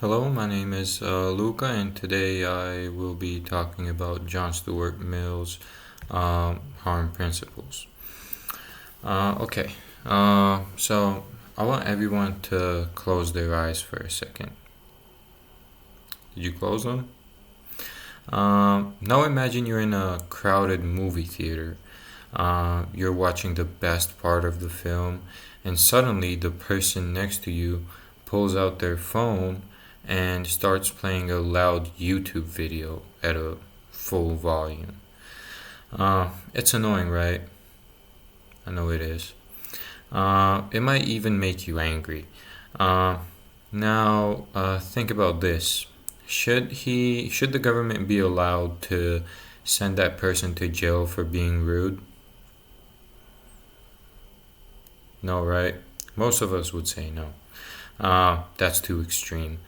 Hello, my name is Luca, and today I will be talking about John Stuart Mill's harm principles. Okay, so I want everyone to close their eyes for a second. Did you close them? Now imagine you're in a crowded movie theater. You're watching the best part of the film, and suddenly the person next to you pulls out their phone and starts playing a loud YouTube video at a full volume. It's annoying, right? I know it is. It might even make you angry. Uh, now, think about this. Should the government be allowed to send that person to jail for being rude? No, right? Most of us would say no. That's too extreme.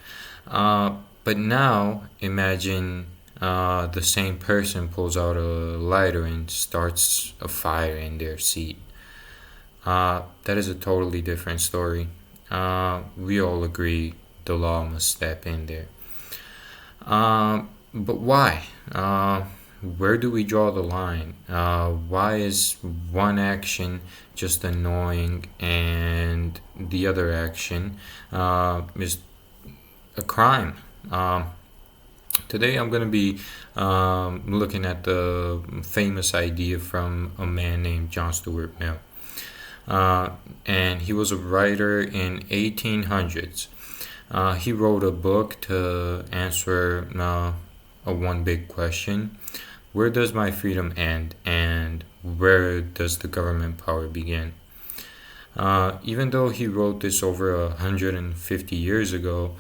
But now imagine the same person pulls out a lighter and starts a fire in their seat. That is a totally different story. We all agree the law must step in there. But why? Where do we draw the line? Why is one action just annoying and the other action is a crime? Today I'm going to be looking at the famous idea from a man named John Stuart Mill. And he was a writer in 1800s. He wrote a book to answer a one big question: where does my freedom end, and where does the government power begin? Even though he wrote this over 150 years ago,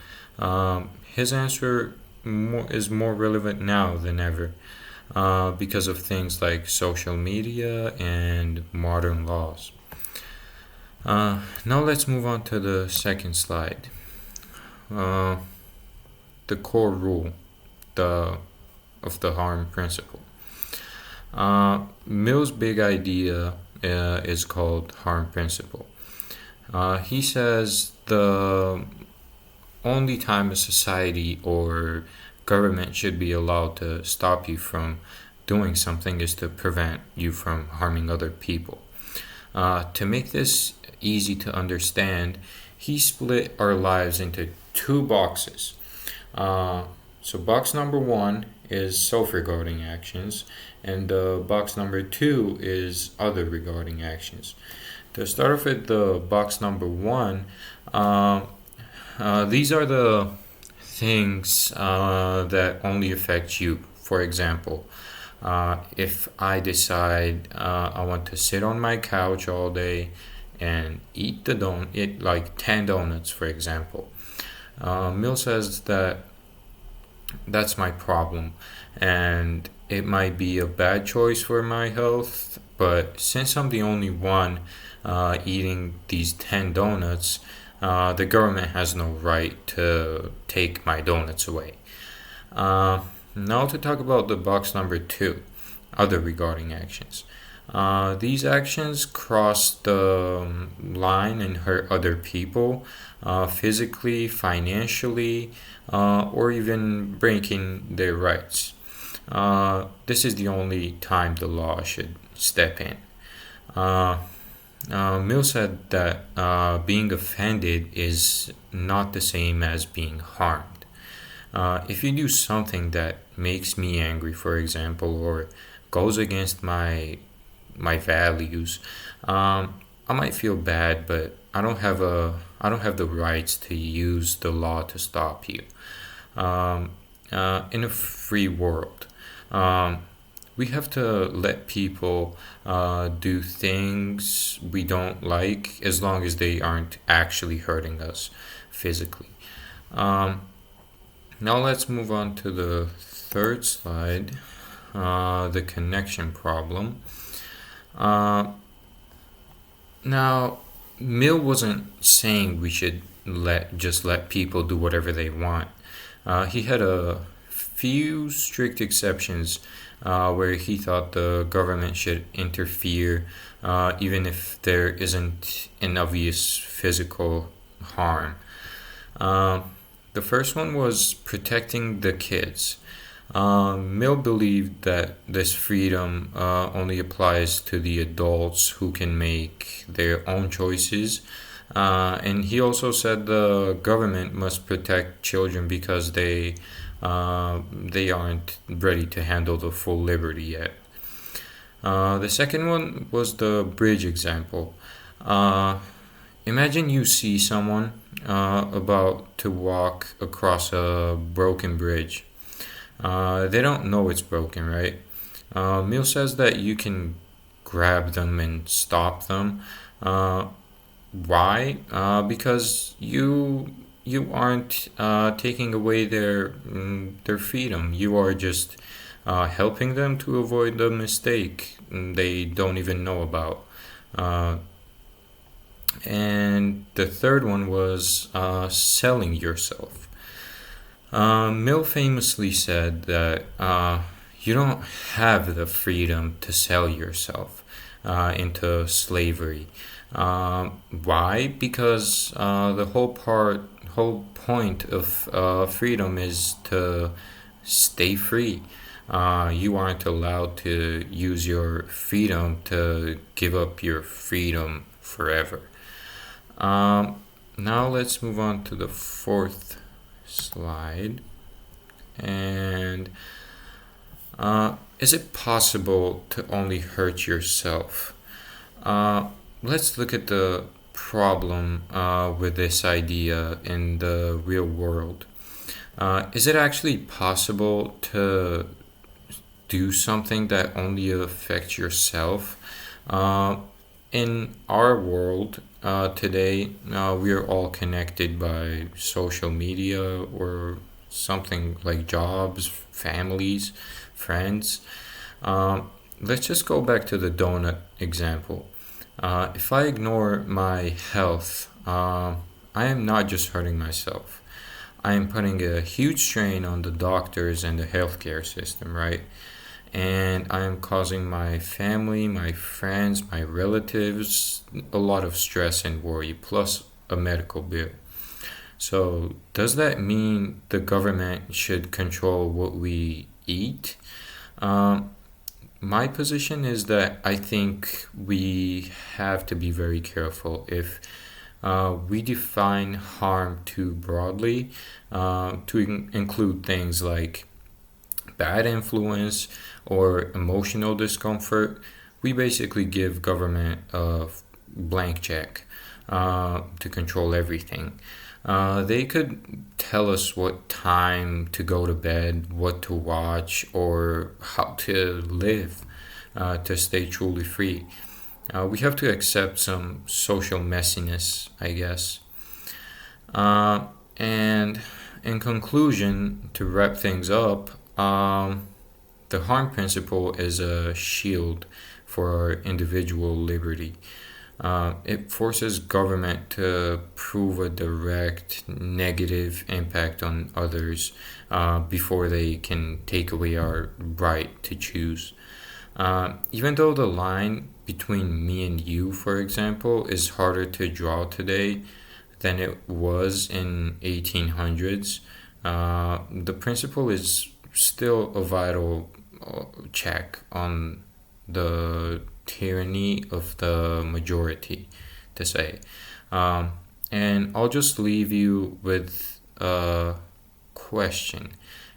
his answer is more relevant now than ever because of things like social media and modern laws. Now let's move on to the second slide. Uh, the core rule the, of the harm principle. Mill's big idea is called harm principle. He says the only time a society or government should be allowed to stop you from doing something is to prevent you from harming other people. To make this easy to understand, he split our lives into two boxes. So, box number one is self regarding actions, and box number two is other regarding actions. To start off with the box number one, these are the things that only affect you. For example, if I decide I want to sit on my couch all day and eat like 10 donuts, for example, Mill says that that's my problem, and it might be a bad choice for my health, but since I'm the only one eating these 10 donuts, the government has no right to take my donuts away. Now to talk about the box number two, other regarding actions. These actions cross the line and hurt other people physically, financially, or even breaking their rights. This is the only time the law should step in. Mill said that being offended is not the same as being harmed. If you do something that makes me angry, for example, or goes against my values, I might feel bad, but I don't have the rights to use the law to stop you. In a free world, we have to let people do things we don't like as long as they aren't actually hurting us physically. Um, Now let's move on to the third slide, the connection problem. Uh, Now, Mill wasn't saying we should let people do whatever they want. He had a few strict exceptions where he thought the government should interfere, even if there isn't an obvious physical harm. Uh, The first one was protecting the kids. Mill believed that this freedom only applies to the adults who can make their own choices. And he also said the government must protect children because they aren't ready to handle the full liberty yet. The second one was the bridge example. Uh, Imagine you see someone about to walk across a broken bridge. They don't know it's broken, right? Mill says that you can grab them and stop them. Uh, why? Because you aren't taking away their freedom. You are just helping them to avoid the mistake they don't even know about. Uh, and the third one was selling yourself. Mill famously said that you don't have the freedom to sell yourself into slavery. Why? Because whole point of freedom is to stay free. You aren't allowed to use your freedom to give up your freedom forever. Now let's move on to the fourth slide. And is it possible to only hurt yourself? Let's look at the problem with this idea in the real world. Is it actually possible to do something that only affects yourself? In our world today, we are all connected by social media or something like jobs, families, friends. Let's just go back to the donut example. If I ignore my health, I am not just hurting myself. I am putting a huge strain on the doctors and the healthcare system, right? And I am causing my family, my friends, my relatives a lot of stress and worry, plus a medical bill. So, does that mean the government should control what we eat? Um, my position is that I think we have to be very careful if we define harm too broadly to include things like bad influence or emotional discomfort. We basically give government a blank check to control everything. They could tell us what time to go to bed, what to watch, or how to live to stay truly free. We have to accept some social messiness, I guess. And in conclusion, to wrap things up, the harm principle is a shield for our individual liberty. It forces government to prove a direct negative impact on others before they can take away our right to choose. Even though the line between me and you, for example, is harder to draw today than it was in 1800s, the principle is still a vital check on the tyranny of the majority, to say. Um, and I'll just leave you with a question.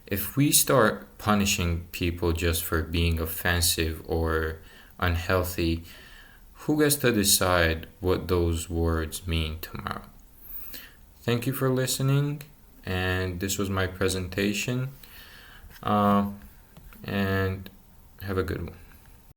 If we start punishing people just for being offensive or unhealthy, who gets to decide what those words mean tomorrow? Thank you for listening, and this was my presentation. And have a good one.